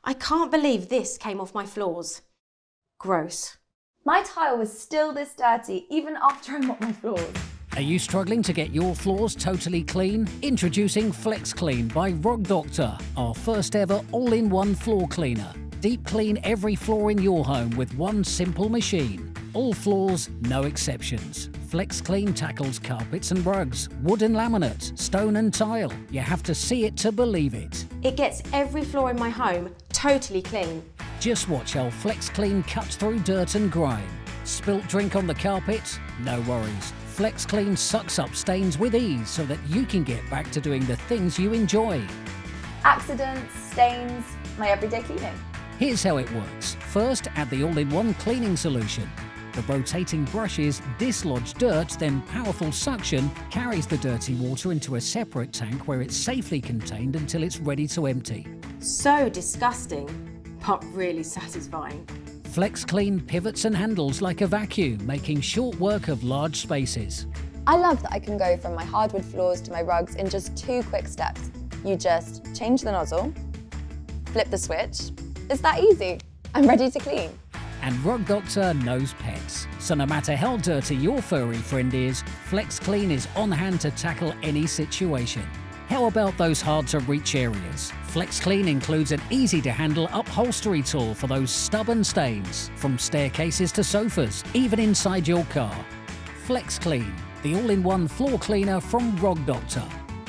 I can't believe this came off my floors. Gross. My tile was still this dirty even after I mopped my floors. Are you struggling to get your floors totally clean? Introducing FlexClean by Rug Doctor, our first ever all-in-one floor cleaner. Deep clean every floor in your home with one simple machine. All floors, no exceptions. FlexClean tackles carpets and rugs, wood and laminate, stone and tile. You have to see it to believe it. It gets every floor in my home totally clean. Just watch how FlexClean cuts through dirt and grime. Spilt drink on the carpet? No worries. FlexClean sucks up stains with ease so that you can get back to doing the things you enjoy. Accidents, stains, my everyday cleaning. Here's how it works. First, add the all-in-one cleaning solution. The rotating brushes dislodge dirt, then powerful suction carries the dirty water into a separate tank where it's safely contained until it's ready to empty. So disgusting, but really satisfying. FlexClean pivots and handles like a vacuum, making short work of large spaces. I love that I can go from my hardwood floors to my rugs in just 2 quick steps. You just change the nozzle, flip the switch. It's that easy. I'm ready to clean. And Rug Doctor knows pets. So no matter how dirty your furry friend is, FlexClean is on hand to tackle any situation. How about those hard-to-reach areas? FlexClean includes an easy-to-handle upholstery tool for those stubborn stains, from staircases to sofas, even inside your car. FlexClean, the all-in-one floor cleaner from Rug Doctor.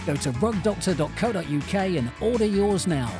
Go to rugdoctor.co.uk and order yours now.